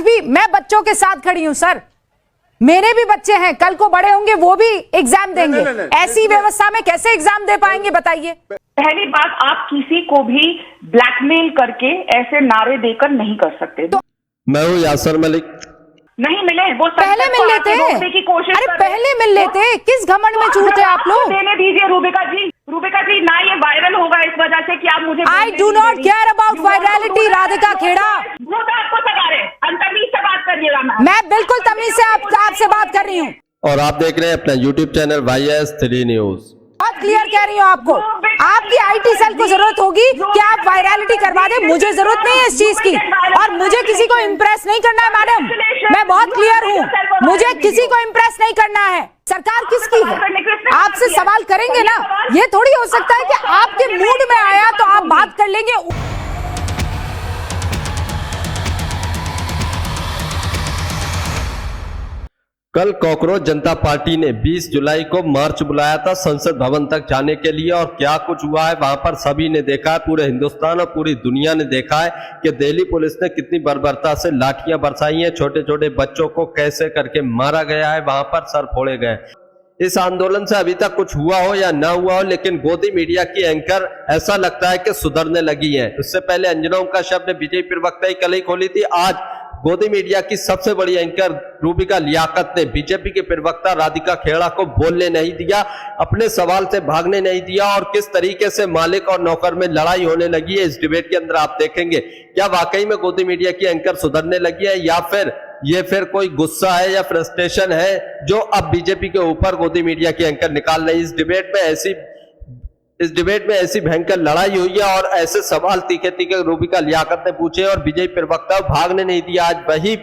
भी मैं बच्चों के साथ खड़ी हूं सर, मेरे भी बच्चे हैं, कल को बड़े होंगे वो भी एग्जाम देंगे। ऐसी व्यवस्था में कैसे एग्जाम दे पाएंगे बताइए? पहली बात, आप किसी को भी ब्लैकमेल करके ऐसे नारे देकर नहीं कर सकते। तो मैं हूँ यासर मलिक। नहीं मिले वो पहले मिल लेते, अरे पहले मिल लेते, किस घमंड में चूर थे आप लोग? देने दीजिए रूबिका जी, ना ये वायरल होगा इस वजह से कि आप मुझे I do not care about virality. Radhika Khera, वो तो आपको सगा रहे, तमीज से बात करिएगा। मैं बिल्कुल तमीज से आपसे बात कर रही हूँ। और आप देख रहे हैं अपना YouTube चैनल YS3 न्यूज। बहुत क्लियर कह रही हूँ आपको, आपकी IT सेल को जरूरत होगी कि आप वायरलिटी करवा दें, मुझे जरूरत नहीं है इस चीज की, और मुझे किसी को इम्प्रेस नहीं करना है मैडम, मैं बहुत क्लियर हूँ, मुझे किसी को इम्प्रेस नहीं करना है। सरकार किसकी है? आपसे सवाल करेंगे ना, ये थोड़ी हो सकता है कि आपके मूड में आया तो आप बात कर लेंगे। कल कॉकरोच जनता पार्टी ने 20 जुलाई को मार्च बुलाया था संसद भवन तक जाने के लिए, और क्या कुछ हुआ है वहां पर सभी ने देखा है, पूरे हिंदुस्तान और पूरी दुनिया ने देखा है कि दिल्ली पुलिस ने कितनी बर्बरता से लाठियां बरसाई हैं, छोटे छोटे बच्चों को कैसे करके मारा गया है, वहां पर सर फोड़े गए। इस आंदोलन से अभी तक कुछ हुआ हो या ना हुआ हो, लेकिन गोदी मीडिया की एंकर ऐसा लगता है कि सुधरने लगी है। इससे पहले अंजना का शब्द बीजेपी प्रवक्ता ही कल ही खोली थी, आज गोदी मीडिया की सबसे बड़ी एंकर रूबिका लियाकत ने बीजेपी के प्रवक्ता राधिका खेड़ा को बोलने नहीं दिया, अपने सवाल से भागने नहीं दिया, और किस तरीके से मालिक और नौकर में लड़ाई होने लगी है इस डिबेट के अंदर आप देखेंगे। क्या वाकई में गोदी मीडिया की एंकर सुधरने लगी है, या फिर ये कोई गुस्सा है या फ्रस्ट्रेशन है जो अब बीजेपी के ऊपर गोदी मीडिया की एंकर निकाल रही है? इस डिबेट में ऐसी भयंकर लड़ाई हुई है और ऐसे सवाल तीखे तीखे रूबिका लियाकत ने पूछे और बीजेपी प्रवक्ता भागने नहीं दिया। आज वही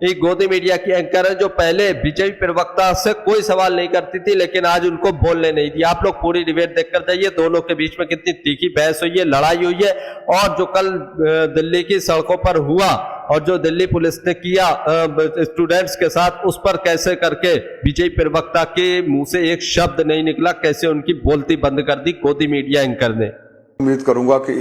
एक गोदी मीडिया की एंकर है जो पहले बीजेपी प्रवक्ता से कोई सवाल नहीं करती थी, लेकिन आज उनको बोलने नहीं दिया। आप लोग पूरी डिबेट देखकर जाइए, दोनों के बीच में कितनी तीखी बहस हुई है, लड़ाई हुई है, और जो कल दिल्ली की सड़कों पर हुआ और जो दिल्ली पुलिस ने किया स्टूडेंट्स के साथ, उस पर कैसे करके बीजेपी प्रवक्ता के मुंह से एक शब्द नहीं निकला, कैसे उनकी बोलती बंद कर दी गोदी मीडिया एंकर ने। उम्मीद करूंगा कि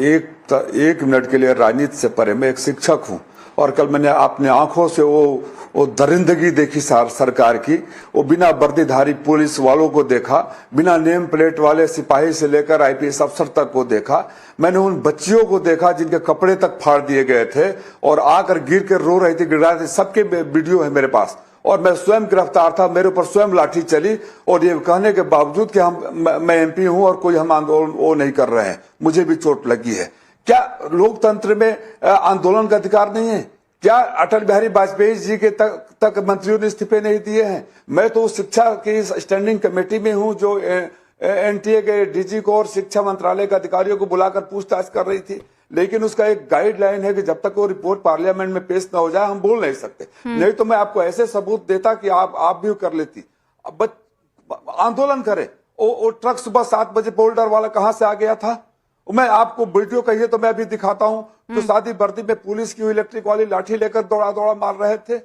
एक मिनट के लिए राजनीति से परे, मैं एक शिक्षक हूं और कल मैंने अपने आंखों से वो दरिंदगी देखी सरकार की, वो बिना वर्दीधारी पुलिस वालों को देखा, बिना नेम प्लेट वाले सिपाही से लेकर IPS अफसर तक को देखा, मैंने उन बच्चियों को देखा जिनके कपड़े तक फाड़ दिए गए थे और आकर गिर कर रो रही थी, गिरा रही थी, सबके वीडियो है मेरे पास, और मैं स्वयं गिरफ्तार था, मेरे ऊपर स्वयं लाठी चली, और ये कहने के बावजूद कि मैं MP हूं और कोई हम आंदोलन वो नहीं कर रहे हैं, मुझे भी चोट लगी है। क्या लोकतंत्र में आंदोलन का अधिकार नहीं है? क्या अटल बिहारी वाजपेयी जी के तक मंत्रियों ने इस्तीफे नहीं दिए हैं? मैं तो शिक्षा की स्टैंडिंग कमेटी में हूं जो NTA के DG को और शिक्षा मंत्रालय के अधिकारियों को बुलाकर पूछताछ कर रही थी, लेकिन उसका एक गाइडलाइन है कि जब तक वो रिपोर्ट पार्लियामेंट में पेश न हो जाए हम बोल नहीं सकते। नहीं तो मैं आपको ऐसे सबूत देता कि आप भी कर लेती। अब आंदोलन करे, वो ट्रक सुबह 7 बजे बोल्डर वाला कहां से आ गया था? मैं आपको वीडियो कहिए तो मैं अभी दिखाता हूं, तो शादी वर्दी में पुलिस की इलेक्ट्रिक वाली लाठी लेकर दौड़ा मार रहे थे।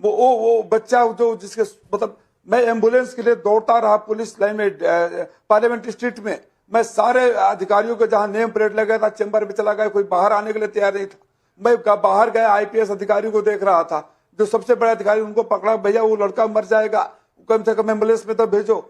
वो बच्चा जो जिसके मतलब मैं एम्बुलेंस के लिए दौड़ता रहा पुलिस लाइन में, पार्लियामेंट स्ट्रीट में, मैं सारे अधिकारियों को जहां नेम प्लेट लगा था चैम्बर में चला गया, कोई बाहर आने के लिए तैयार नहीं था। मैं बाहर गया IPS अधिकारी को देख रहा था, जो सबसे बड़े अधिकारी, उनको पकड़ा, भैया वो लड़का मर जाएगा, कम से कम एम्बुलेंस में तो भेजो।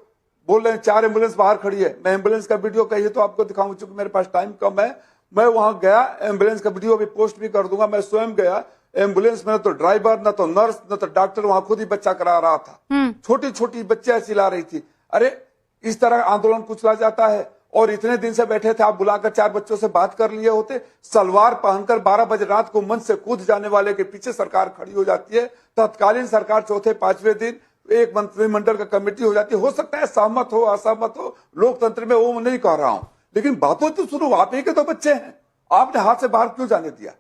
बोल रहे हैं 4 एम्बुलेंस बाहर खड़ी है। मैं एम्बुलेंस का वीडियो कहिए तो आपको दिखाऊं, चूंकि मेरे पास टाइम कम है। मैं वहां गया, एम्बुलेंस का वीडियो भी पोस्ट भी कर दूंगा। मैं स्वयं गया एम्बुलेंस में, न तो ड्राइवर, न तो नर्स, न तो डॉक्टर, वहां खुद ही बच्चा करा रहा था। छोटी छोटी बच्चियां चिल्ला रही थी। अरे इस तरह आंदोलन कुचला जाता है? और इतने दिन से बैठे थे, आप बुलाकर 4 बच्चों से बात कर लिए होते। सलवार पहनकर 12 बजे रात को मंच से कूद जाने वाले के पीछे सरकार खड़ी हो जाती है। तत्कालीन सरकार चौथे 5वें दिन एक मंत्रिमंडल का कमेटी हो जाती है। हो सकता है सहमत हो असहमत हो, लोकतंत्र में वो नहीं कह रहा हूं, लेकिन बातों तो सुनो। आप ही के तो बच्चे हैं, आपने हाथ से बाहर क्यों जाने दिया?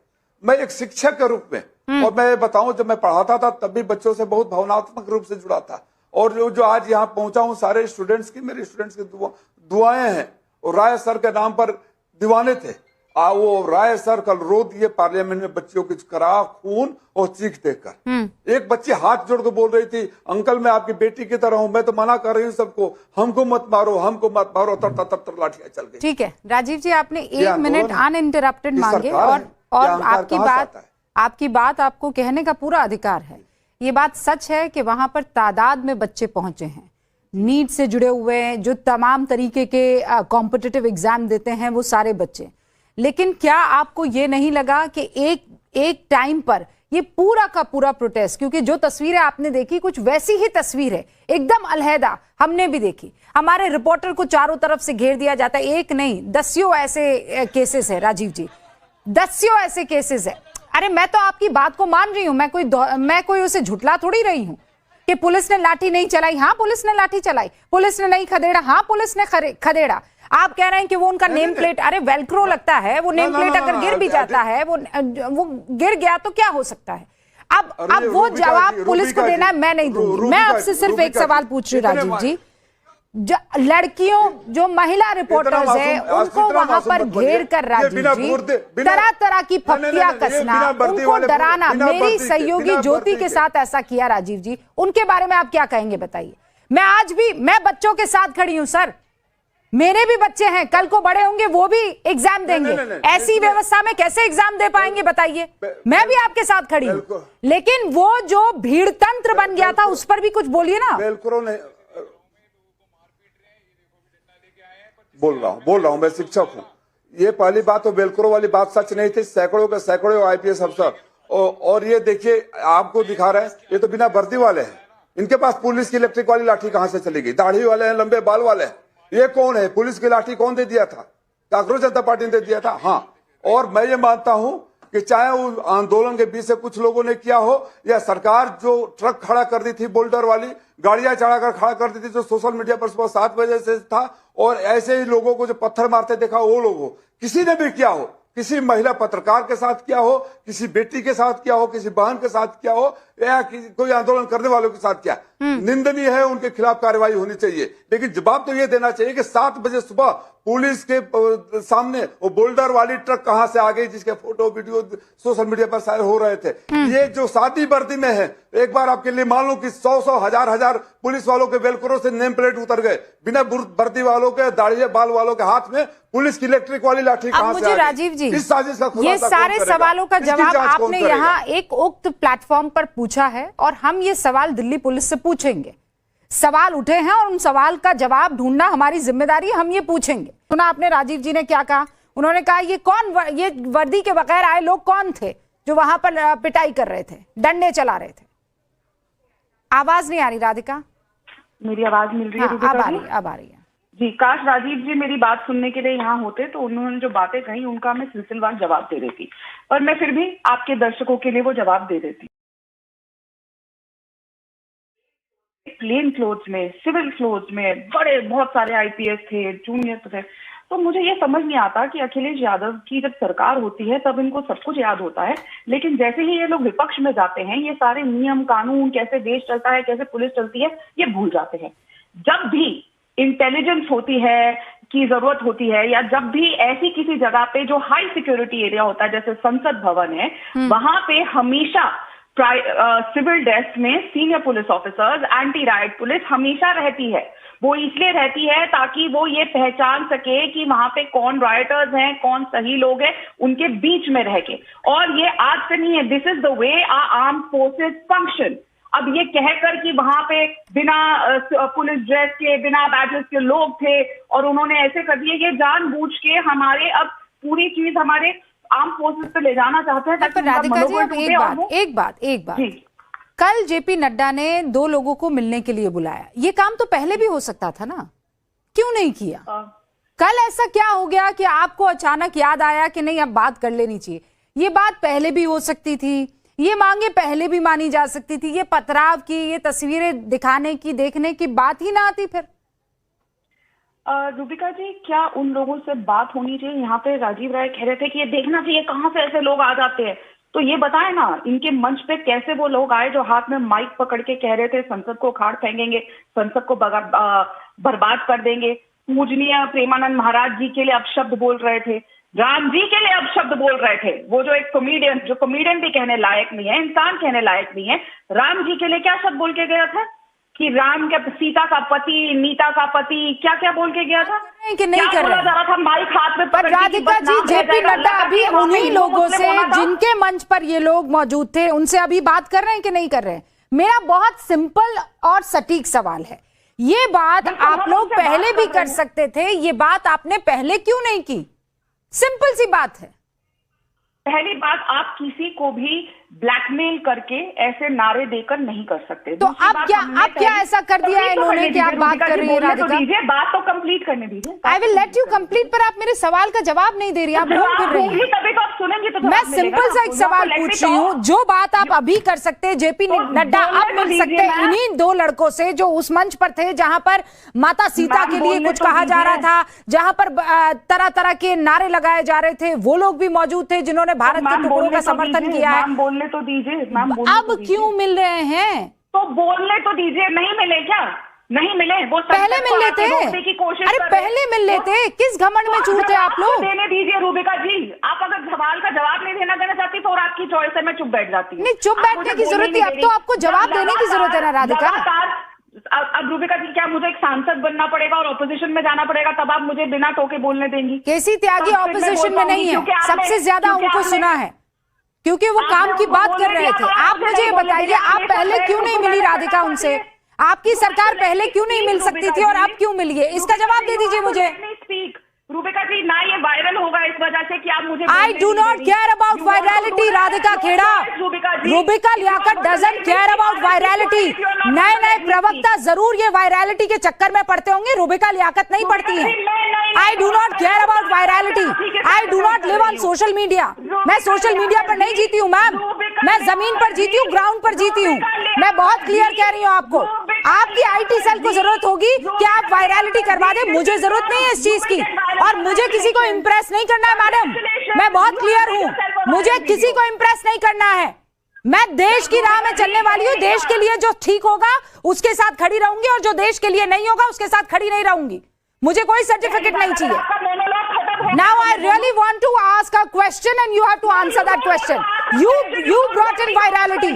मैं एक शिक्षक के रूप में, और मैं बताऊं, जब मैं पढ़ाता था तब भी बच्चों से बहुत भावनात्मक रूप से जुड़ा था, और जो आज यहाँ पहुंचा हूं, सारे स्टूडेंट्स की, मेरे स्टूडेंट्स की दुआएं हैं। और राय सर के नाम पर दीवाने थे। वो राय सर कल रो दिए पार्लियामेंट में बच्चियों की करा खून और चीख देखकर। एक बच्ची हाथ जोड़ के बोल रही थी, अंकल मैं आपकी बेटी की तरह हूं, मैं तो मना कर रही हूं सबको, हमको मत मारो, हमको मत मारो। तर लाठियां चल गई। ठीक है राजीव जी, आपने 1 मिनट अनइंटरप्टेड मांगे, और आपकी बात आपको कहने का पूरा अधिकार है। ये बात सच है कि वहां पर तादाद में बच्चे पहुंचे हैं, नीट से जुड़े हुए हैं, जो तमाम तरीके के कॉम्पिटिटिव एग्जाम देते हैं वो सारे बच्चे। लेकिन क्या आपको ये नहीं लगा कि एक टाइम पर ये पूरा का पूरा प्रोटेस्ट, क्योंकि जो तस्वीरें आपने देखी कुछ वैसी ही तस्वीर है, एकदम अलहदा हमने भी देखी। हमारे रिपोर्टर को चारों तरफ से घेर दिया जाता है, एक नहीं दसियों ऐसे केसेस है राजीव जी, दसियों ऐसे केसेस है। अरे मैं तो आपकी बात को मान रही हूं, मैं कोई उसे झुटला थोड़ी रही हूं कि पुलिस ने लाठी नहीं चलाई। हाँ पुलिस ने लाठी चलाई, पुलिस ने नहीं खदेड़ा, हाँ पुलिस ने खदेड़ा। आप कह रहे हैं कि वो उनका नेम प्लेट, अरे वेलक्रो लगता है, वो नेम प्लेट अगर गिर भी जाता है, वो गिर गया तो क्या हो सकता है। अब वो जवाब पुलिस को देना है, मैं नहीं दूंगी। मैं आपसे सिर्फ एक सवाल पूछ रही हूँ राजीव जी, लड़कियों जो महिला रिपोर्टर्स हैं उनको वहां पर घेर कर राजीव जी तरह तरह की फप्तियां कसना, उनको डराना, मेरी सहयोगी ज्योति के साथ ऐसा किया राजीव जी, उनके बारे में आप क्या कहेंगे बताइए। मैं आज भी बच्चों के साथ खड़ी हूं सर, मेरे भी बच्चे हैं, कल को बड़े होंगे वो भी एग्जाम देंगे। ऐसी व्यवस्था में कैसे एग्जाम दे पाएंगे बताइए। मैं भी आपके साथ खड़ी हूं, लेकिन वो जो भीड़ तंत्र बन गया था उस पर भी कुछ बोलिए ना। बोल रहा हूं मैं शिक्षक हूं। ये पहली बात तो वेलक्रो वाली बात सच नहीं थी। सैकड़ों के सैकड़ों आईपीएस अफसर, और ये देखिए आपको दिखा रहे हैं, ये तो बिना वर्दी वाले हैं। इनके पास पुलिस की इलेक्ट्रिक वाली लाठी कहां से चली गई? दाढ़ी वाले हैं, लंबे बाल वाले हैं। ये कौन है? पुलिस की लाठी कौन दे दिया था? कांग्रेस जनता पार्टी ने दे दिया था। हाँ, और मैं ये मानता हूं कि चाहे वो आंदोलन के बीच से कुछ लोगों ने किया हो, या सरकार जो ट्रक खड़ा कर दी थी, बोल्डर वाली गाड़ियां चढ़ाकर खड़ा कर दी थी, जो सोशल मीडिया पर सुबह 7 बजे से था, और ऐसे ही लोगों को जो पत्थर मारते देखा वो लोग हो, किसी ने भी किया हो, किसी महिला पत्रकार के साथ किया हो, किसी बेटी के साथ किया हो, किसी बहन के साथ किया हो, या कोई आंदोलन करने वालों के साथ किया, निंदनीय है, उनके खिलाफ कार्रवाई होनी चाहिए। लेकिन जवाब तो ये देना चाहिए कि 7 बजे सुबह पुलिस के सामने वो बोल्डर वाली ट्रक कहां से आ गई, जिसके फोटो वीडियो सोशल मीडिया पर शायद हो रहे थे। ये जो सादी वर्दी में है, एक बार आपके लिए मान लो कि 100 हजार पुलिस वालों के वेलक्रो से नेम प्लेट उतर गए, बिना वर्दी वालों के, दाढ़ी बाल वालों के हाथ में पुलिस की इलेक्ट्रिक वाली लाठी कहां से आ गई? राजीव जी, इस साजिश का ये सारे सवालों का जवाब आपने यहाँ एक उक्त प्लेटफॉर्म पर पूछा है, और हम ये सवाल दिल्ली पुलिस से पूछेंगे। सवाल उठे हैं और उन सवाल का जवाब ढूंढना हमारी जिम्मेदारी है, हम ये पूछेंगे। सुना आपने राजीव जी ने क्या कहा? उन्होंने कहा ये वर्दी के बगैर आए लोग कौन थे जो वहां पर पिटाई कर रहे थे, डंडे चला रहे थे। आवाज नहीं आ रही राधिका? मेरी आवाज मिल रही है? अब आ रही है जी। काश राजीव जी मेरी बात सुनने के लिए यहाँ होते तो उन्होंने जो बातें कही उनका मैं सिलसिलेवार जवाब दे देती, पर मैं फिर भी आपके दर्शकों के लिए वो जवाब दे देती। प्लेन क्लोथ्स में, सिविल क्लोथ्स में बहुत सारे आईपीएस थे, जूनियर थे। तो मुझे ये समझ नहीं आता कि अखिलेश यादव की जब सरकार होती है तब इनको सब कुछ याद होता है, लेकिन जैसे ही ये लोग विपक्ष में जाते हैं, ये सारे नियम कानून, कैसे देश चलता है, कैसे पुलिस चलती है, ये भूल जाते हैं। जब भी इंटेलिजेंस होती है की जरूरत होती है, या जब भी ऐसी किसी जगह पे जो हाई सिक्योरिटी एरिया होता है, जैसे संसद भवन है, वहां पे हमेशा सिविल डेस्क में senior police officers, anti right police हमेशा रहती है। वो इसलिए रहती है ताकि वो ये पहचान सके कि वहां पे कौन राइटर्स हैं, कौन सही लोग हैं, उनके बीच में रह के। और ये आज से नहीं है, this is the way our armed forces function. अब ये कहकर कि वहां पे बिना पुलिस ड्रेस के, बिना बैजेस के लोग थे और उन्होंने ऐसे कर दिए, ये जानबूझ के हमारे अब पूरी चीज हमारे आर्म फोर्सेस पे ले जाना चाहते हैं। राधिका जी, अब एक बात कल जेपी नड्डा ने 2 लोगों को मिलने के लिए बुलाया, ये काम तो पहले भी हो सकता था ना, क्यों नहीं किया? कल ऐसा क्या हो गया कि आपको अचानक याद आया कि नहीं अब बात कर लेनी चाहिए? ये बात पहले भी हो सकती थी, ये मांगे पहले भी मानी जा सकती थी, ये पथराव की, ये तस्वीरें दिखाने की, देखने की बात ही ना आती फिर। रूबिका जी, क्या उन लोगों से बात होनी चाहिए? यहाँ पे राजीव राय कह रहे थे कि ये देखना चाहिए कहाँ से ऐसे लोग आ जाते हैं, तो ये बताए ना इनके मंच पे कैसे वो लोग आए जो हाथ में माइक पकड़ के कह रहे थे संसद को उखाड़ फेंकेंगे, संसद को बर्बाद कर देंगे, पूजनीय प्रेमानंद महाराज जी के लिए अपशब्द बोल रहे थे, राम जी के लिए अपशब्द बोल रहे थे। वो जो एक कॉमेडियन भी कहने लायक नहीं है, इंसान कहने लायक नहीं है, राम जी के लिए क्या शब्द बोल के गया था कि राम के सीता का पति, नीता का पति क्या क्या बोल के गया था कि नहीं कर रहे जा रहा था माइक हाथ में पर राधिका जी, जेपी नड्डा अभी उन्हीं लोगों से जिनके मंच पर ये लोग मौजूद थे उनसे अभी बात कर रहे हैं कि नहीं कर रहे हैं? मेरा बहुत सिंपल और सटीक सवाल है, ये बात आप लोग पहले भी कर सकते थे, ये बात आपने पहले क्यों नहीं की? सिंपल सी बात है। पहली बात, आप किसी को भी ब्लैकमेल करके ऐसे नारे देकर नहीं कर सकते। तो अब क्या ऐसा कर दिया है इन्होंने कि आप बात कर रही है राधिका? दीजिए, बात तो कंप्लीट करने दीजिए। I will let you complete, पर आप मेरे सवाल का जवाब नहीं दे रही, आप घूम फिर रही हैं। तभी तो आप सुनेंगे तो मैं सिंपल सा एक सवाल पूछ रही हूँ, जो बात आप अभी कर सकते, जेपी नड्डा अब मिल सकते इन्हीं दो लड़कों से जो उस मंच पर थे जहां पर माता सीता के लिए कुछ कहा जा रहा था, जहां पर तरह तरह के नारे लगाए जा रहे थे, वो लोग भी मौजूद थे जिन्होंने भारत के टुकड़ों का समर्थन किया है। बोलने तो दीजिए, अब क्यों मिल रहे हैं? तो बोलने तो दीजिए। नहीं मिले क्या? नहीं मिले? वो पहले मिल लेते, अरे पहले मिल लेते, किस घमंड में चूर थे आप लोग? देने दीजिए रूबिका जी, आप अगर सवाल का जवाब नहीं देना चाहती तो और आपकी चॉइस है, मैं चुप बैठ जाती हूँ। नहीं, चुप बैठने की जरूरत नहीं, अब तो आपको जवाब देने की जरूरत है ना राधिका। अब रूबिका जी, क्या मुझे एक सांसद बनना पड़ेगा और ऑपोजिशन में जाना पड़ेगा तब आप मुझे बिना टोके बोलने देंगी? केसी त्यागी ऑपोजिशन में नहीं है, सबसे ज्यादा उनको सुना है क्योंकि वो काम की बात कर रहे थे। आप मुझे ये बताइए, आप पहले क्यों नहीं मिली राधिका उनसे? आपकी सरकार पहले क्यों नहीं मिल सकती थी और आप क्यों मिली है? इसका जवाब दे दीजिए मुझे। रूबिका जी, ना ये वायरल होगा इस वजह से कि आप मुझे I do not care about virality Radhika Khera. Rubika Liyaquat doesn't care about virality. नए नए प्रवक्ता जरूर ये वायरलिटी के चक्कर में पड़ते होंगे, रूबिका लियाकत नहीं पड़ती है। आई do not care about virality. I do not live on social media. मैं सोशल मीडिया पर नहीं जीती हूँ मैम, मैं जमीन पर जीती हूँ, ग्राउंड पर जीती हूँ। मैं बहुत क्लियर कह रही हूँ आपको, आपकी आईटी सेल को जरूरत होगी कि आप वायरलिटी करवा दे, मुझे जरूरत नहीं है इस चीज की, और मुझे किसी को इम्प्रेस नहीं करना है मैडम, मैं बहुत क्लियर हूँ, मुझे किसी को इम्प्रेस नहीं करना है। मैं देश की राह में चलने वाली हूँ, देश के लिए जो ठीक होगा उसके साथ खड़ी रहूंगी और जो देश के लिए नहीं होगा उसके साथ खड़ी नहीं रहूंगी। मुझे कोई सर्टिफिकेट नहीं चाहिए। Now I really want to ask a question and you have to answer that question. You brought in virality.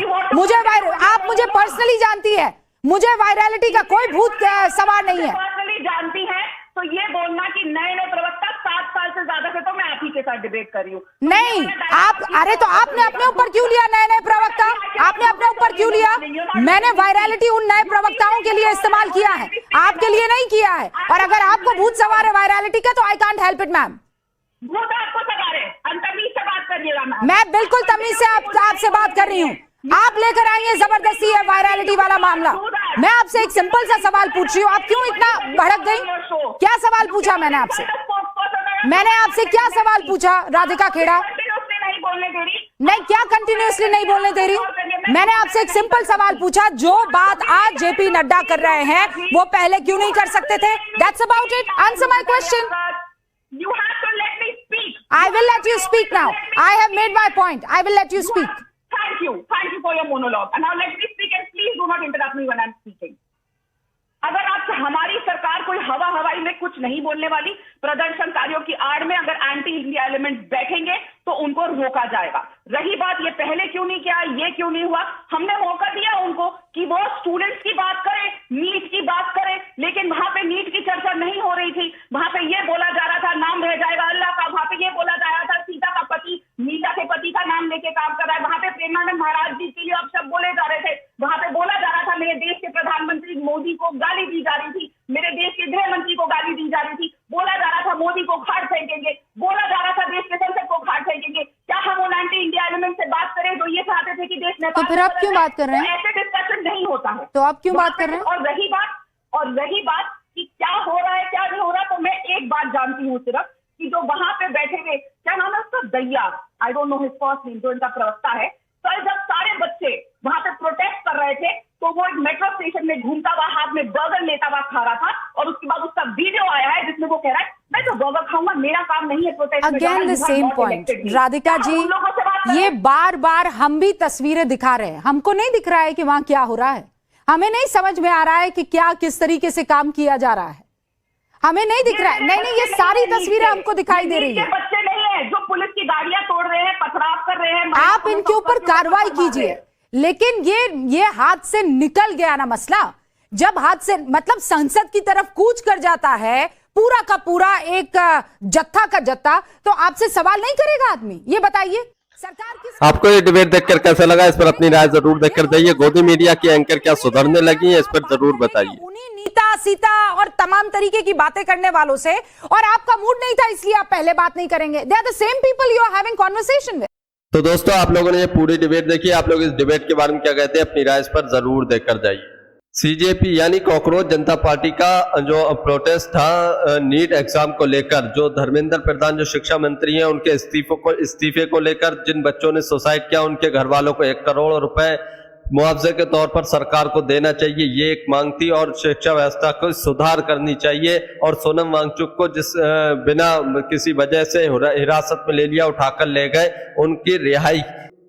आप मुझे पर्सनली जानती है, मुझे वायरलिटी का कोई भूत सवार नहीं है। पर्सनली जानती है तो ये बोलना कि नए नए प्रवक्ता 7 साल से ज्यादा से, तो मैं आप ही के साथ डिबेट कर रही हूँ। नहीं, आप, अरे तो आपने अपने ऊपर क्यों लिया नए नए प्रवक्ता? आपने अपने ऊपर क्यों लिया? मैंने वायरलिटी उन नए प्रवक्ताओं के लिए इस्तेमाल किया है, आपके लिए नहीं किया है। और अगर आपको भूत सवार है वायरलिटी का तो I can't help it ma'am. भूत आपको सवार है, तमीज से बात करिएगा मैम। मैं बिल्कुल तमीज से आपसे बात कर रही हूँ। आप लेकर आएंगे जबरदस्ती है वायरलिटी वाला मामला। मैं आपसे एक सिंपल सा सवाल पूछ रही हूँ, आप क्यों इतना भड़क गई? क्या सवाल पूछा मैंने आपसे? मैंने आपसे क्या सवाल पूछा राधिका खेड़ा? नहीं, क्या कंटिन्यूअसली नहीं बोलने दे रही? मैंने आपसे एक सिंपल सवाल पूछा, जो बात आज जेपी नड्डा कर रहे हैं वो पहले क्यों नहीं कर सकते थे? That's about it, answer my question. I will let you speak now. I have made my point. I will let you speak. Thank you for your monologue. And now let me speak and please do not interrupt me when I'm speaking. अगर आप हमारी सरकार कोई हवाई में कुछ नहीं बोलने वाली, प्रदर्शनकारियों की आड़ में अगर एंटी इंडिया एलिमेंट बैठेंगे तो उनको रोका जाएगा। रही बात ये पहले क्यों नहीं किया, ये क्यों नहीं हुआ, हमने मौका दिया उनको कि वो स्टूडेंट्स की बात करें, नीट की बात करें, लेकिन वहां पे नीट की चर्चा नहीं हो रही थी। वहां पे ये बोला जा रहा था नाम रह जाएगा अल्लाह का, वहां पे ये बोला जा रहा था सीता का पति नीता के पति का नाम लेके काम कर रहा है, वहां पे प्रेमानंद महाराज जी के लिए अब सब बोले जा रहे थे, वहां पे बोला जा रहा था मेरे देश के प्रधानमंत्री मोदी को गाली दी जा रही थी, मेरे देश के गृह मंत्री को गाली दी जा रही थी, बोला जा रहा था मोदी को खाट फेंकेंगे, बोला जा रहा था देश के संसद को खाट फेंकेंगे। क्या हम उन एंटी इंडिया एलिमेंट से बात करें जो ये चाहते थे कि देश में? तो फिर आप क्यों बात कर रहे हैं? ऐसे डिस्कशन नहीं होता है, तो आप क्यों बात कर रहे हैं? और रही बात कि क्या हो रहा है क्या नहीं हो रहा, तो मैं एक बात जानती हूँ सिर्फ कि जो वहां पे बैठे हुए, क्या नाम है उसका, दैया, I don't know his first name, जो इनका प्रवक्ता है, कल जब सारे बच्चे वहां पे प्रोटेस्ट कर रहे थे तो वो एक मेट्रो स्टेशन में घूमता हुआ हाथ में बर्गर लेता हुआ खा रहा था, और उसके बाद उसका वीडियो आया है जिसमें वो कह रहा है मैं तो बर्गर खाऊंगा, मेरा काम नहीं है protest. Again the same point Radhika ji, ये बार बार हम भी तस्वीरें दिखा रहे हैं, हमको नहीं दिख रहा है कि वहां क्या हो रहा है, हमें नहीं समझ में आ रहा है कि क्या किस तरीके से काम किया जा रहा है, हमें नहीं दिख रहा है। नहीं, ये सारी तस्वीरें हमको दिखाई दे रही है। बच्चे नहीं है जो पुलिस की गाड़ियां तोड़ रहे हैं, पथराव कर रहे हैं, आप इनके ऊपर कार्रवाई कीजिए, लेकिन ये हाथ से निकल गया ना मसला। जब हाथ से मतलब संसद की तरफ कूच कर जाता है पूरा का पूरा एक जत्था का जत्था, तो आपसे सवाल नहीं करेगा आदमी? ये बताइए सरकार किस आपको ये डिबेट देखकर कैसा लगा, इस पर अपनी राय जरूर देकर जाइए। गोदी मीडिया की एंकर क्या सुधरने लगी है, इस पर जरूर बताइए। उन्हीं नीता सीता और तमाम तरीके की बातें करने वालों से, और आपका मूड नहीं था इसलिए आप पहले बात नहीं करेंगे। They are the same people you are having conversation with. तो दोस्तों, आप लोगों ने ये पूरी डिबेट देखी, आप लोग इस डिबेट के बारे में क्या कहते हैं, अपनी राय इस पर जरूर देकर जाइए। सीजेपी यानी कॉकरोच जनता पार्टी का जो प्रोटेस्ट था नीट एग्जाम को लेकर, जो धर्मेंद्र प्रधान जो शिक्षा मंत्री हैं उनके इस्तीफे को लेकर, जिन बच्चों ने सुसाइड किया उनके घर वालों को 1 करोड़ रुपए मुआवजे के तौर पर सरकार को देना चाहिए, ये एक मांग थी। और शिक्षा व्यवस्था को सुधार करनी चाहिए, और सोनम वांगचुक को जिस बिना किसी वजह से हिरासत में ले लिया, उठाकर ले गए, उनकी रिहाई,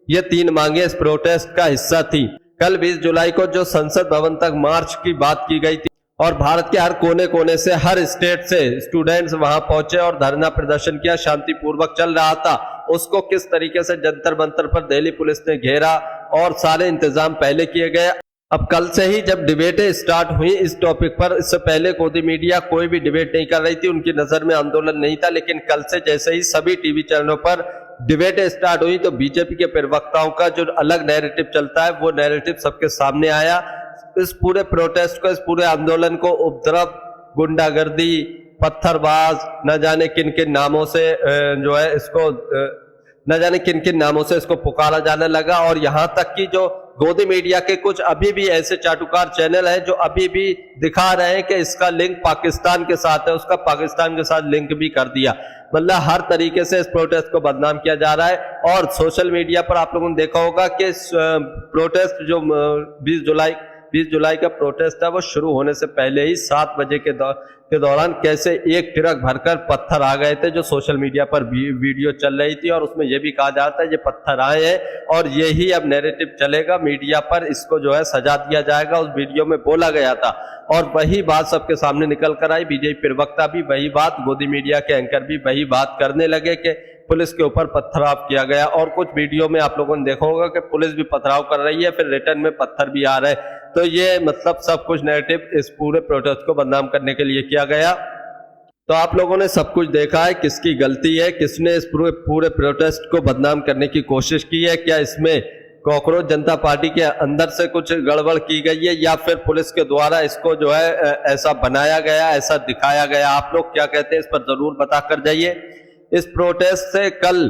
ये 3 मांगे इस प्रोटेस्ट का हिस्सा थी। कल 20 जुलाई को जो संसद भवन तक मार्च की बात की गई थी, और भारत के हर कोने कोने से, हर स्टेट से स्टूडेंट्स वहां पहुंचे और धरना प्रदर्शन किया, शांतिपूर्वक चल रहा था। उसको किस तरीके से जंतर मंतर पर दिल्ली पुलिस ने घेरा और सारे इंतजाम पहले किए गए। अब कल से ही जब डिबेटें स्टार्ट हुई इस टॉपिक पर, इससे पहले गोदी मीडिया कोई भी डिबेट नहीं कर रही थी, उनकी नजर में आंदोलन नहीं था, लेकिन कल से जैसे ही सभी टीवी चैनलों पर डिबेटें स्टार्ट हुई तो बीजेपी के प्रवक्ताओं का जो अलग नैरेटिव चलता है वो नैरेटिव सबके सामने आया। इस पूरे प्रोटेस्ट को, इस पूरे आंदोलन को उपद्रव, गुंडागर्दी, पत्थरबाज, न जाने किन किन नामों से जो है इसको न जाने किन किन नामों से इसको पुकारा जाने लगा। और यहाँ तक कि जो गोदी मीडिया के कुछ अभी भी ऐसे चाटुकार चैनल हैं जो अभी भी दिखा रहे हैं कि इसका लिंक पाकिस्तान के साथ है, उसका पाकिस्तान के साथ लिंक भी कर दिया। मतलब हर तरीके से इस प्रोटेस्ट को बदनाम किया जा रहा है। और सोशल मीडिया पर आप लोगों ने देखा होगा कि प्रोटेस्ट जो 20 जुलाई का प्रोटेस्ट है वो शुरू होने से पहले ही 7 बजे के दौरान कैसे एक ट्रक भरकर पत्थर आ गए थे, जो सोशल मीडिया पर वीडियो चल रही थी। और उसमें यह भी कहा जाता है ये पत्थर आए हैं और यही अब नैरेटिव चलेगा मीडिया पर, इसको जो है सजा दिया जाएगा। उस वीडियो में बोला गया था और वही बात सबके सामने निकल कर आई। बीजेपी प्रवक्ता भी वही बात, गोदी मीडिया के एंकर भी वही बात करने लगे कि पुलिस के ऊपर पथराव किया गया। और कुछ वीडियो में आप लोगों ने देखा होगा कि पुलिस भी पथराव कर रही है, फिर रिटर्न में पत्थर भी आ रहे हैं। तो ये मतलब सब कुछ नैरेटिव इस पूरे प्रोटेस्ट को बदनाम करने के लिए किया गया। तो आप लोगों ने सब कुछ देखा है, किसकी गलती है, किसने इस पूरे प्रोटेस्ट को बदनाम करने की कोशिश की है। क्या इसमें कॉकरोच जनता पार्टी के अंदर से कुछ गड़बड़ की गई है या फिर पुलिस के द्वारा इसको जो है ऐसा बनाया गया, ऐसा दिखाया गया? आप लोग क्या कहते हैं इस पर जरूर बता कर जाइए। इस प्रोटेस्ट से कल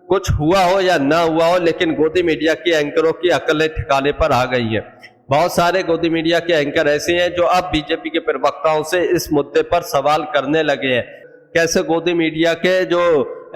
कुछ हुआ हो या ना हुआ हो, लेकिन गोदी मीडिया की एंकरों की अकलें ठिकाने पर आ गई है। बहुत सारे गोदी मीडिया के एंकर ऐसे हैं जो अब बीजेपी के प्रवक्ताओं से इस मुद्दे पर सवाल करने लगे हैं। कैसे गोदी मीडिया के जो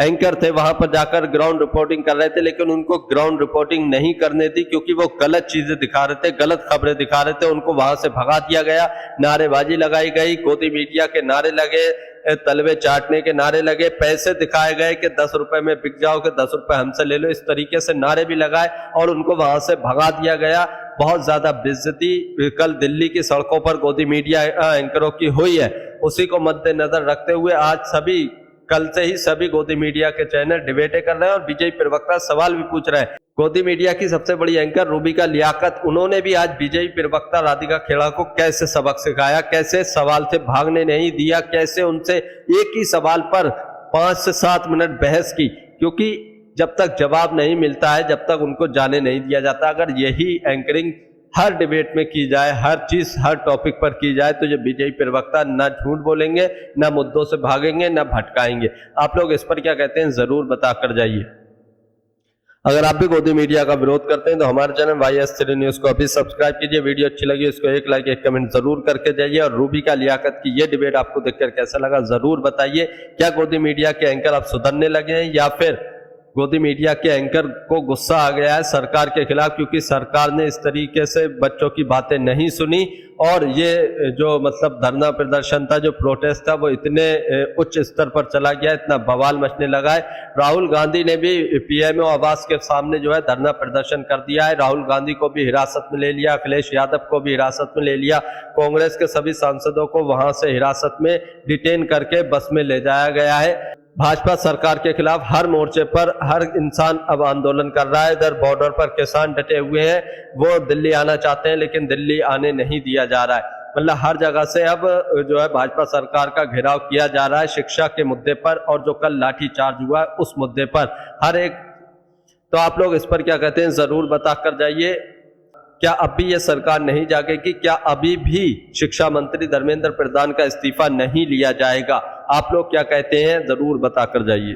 एंकर थे वहां पर जाकर ग्राउंड रिपोर्टिंग कर रहे थे, लेकिन उनको ग्राउंड रिपोर्टिंग नहीं करनी थी क्योंकि वो गलत चीजें दिखा रहे थे, गलत खबरें दिखा रहे थे। उनको वहां से भगा दिया गया, नारेबाजी लगाई गई, गोदी मीडिया के नारे लगे, तलवे चाटने के नारे लगे, पैसे दिखाए गए कि 10 रुपए में बिक जाओ, कि 10 रुपए हमसे ले लो, इस तरीके से नारे भी लगाए और उनको वहां से भगा दिया गया। बहुत ज्यादा बेइज्जती कल दिल्ली की सड़कों पर गोदी मीडिया एंकरों की हुई है। उसी को मद्देनजर रखते हुए आज कल से ही सभी गोदी मीडिया के चैनल डिबेटें कर रहे हैं और बीजेपी प्रवक्ता सवाल भी पूछ रहे हैं। गोदी मीडिया की सबसे बड़ी एंकर रूबिका लियाकत, उन्होंने भी आज बीजेपी प्रवक्ता राधिका खेड़ा को कैसे सबक सिखाया, कैसे सवाल से भागने नहीं दिया, कैसे उनसे एक ही सवाल पर 5 से 7 मिनट बहस की, क्योंकि जब तक जवाब नहीं मिलता है, जब तक उनको जाने नहीं दिया जाता। अगर यही एंकरिंग हर डिबेट में की जाए, हर चीज हर टॉपिक पर की जाए, तो ये बीजेपी प्रवक्ता ना झूठ बोलेंगे, ना मुद्दों से भागेंगे, ना भटकाएंगे। आप लोग इस पर क्या कहते हैं जरूर बता कर जाइए। अगर आप भी गोदी मीडिया का विरोध करते हैं तो हमारे चैनल YS3 न्यूज को अभी सब्सक्राइब कीजिए। वीडियो अच्छी लगी उसको एक लाइक, एक कमेंट जरूर करके जाइए। और रूबिका लियाकत की ये डिबेट आपको देखकर कैसा लगा जरूर बताइए। क्या गोदी मीडिया के एंकर अब सुधरने लगे हैं या फिर गोदी मीडिया के एंकर को गुस्सा आ गया है सरकार के खिलाफ, क्योंकि सरकार ने इस तरीके से बच्चों की बातें नहीं सुनी और ये जो मतलब धरना प्रदर्शन था, जो प्रोटेस्ट था, वो इतने उच्च स्तर पर चला गया, इतना बवाल मचने लगा है। राहुल गांधी ने भी PMO आवास के सामने जो है धरना प्रदर्शन कर दिया है। राहुल गांधी को भी हिरासत में ले लिया, अखिलेश यादव को भी हिरासत में ले लिया, कांग्रेस के सभी सांसदों को वहां से हिरासत में डिटेन करके बस में ले जाया गया है। भाजपा सरकार के खिलाफ हर मोर्चे पर हर इंसान अब आंदोलन कर रहा है। इधर बॉर्डर पर किसान डटे हुए हैं, वो दिल्ली आना चाहते हैं लेकिन दिल्ली आने नहीं दिया जा रहा है। मतलब हर जगह से अब जो है भाजपा सरकार का घेराव किया जा रहा है शिक्षा के मुद्दे पर, और जो कल लाठीचार्ज हुआ उस मुद्दे पर हर एक। तो आप लोग इस पर क्या कहते हैं जरूर बता कर जाइए। क्या अब भी ये सरकार नहीं जागेगी? क्या अभी भी शिक्षा मंत्री धर्मेंद्र प्रधान का इस्तीफा नहीं लिया जाएगा? आप लोग क्या कहते हैं जरूर बता कर जाइए।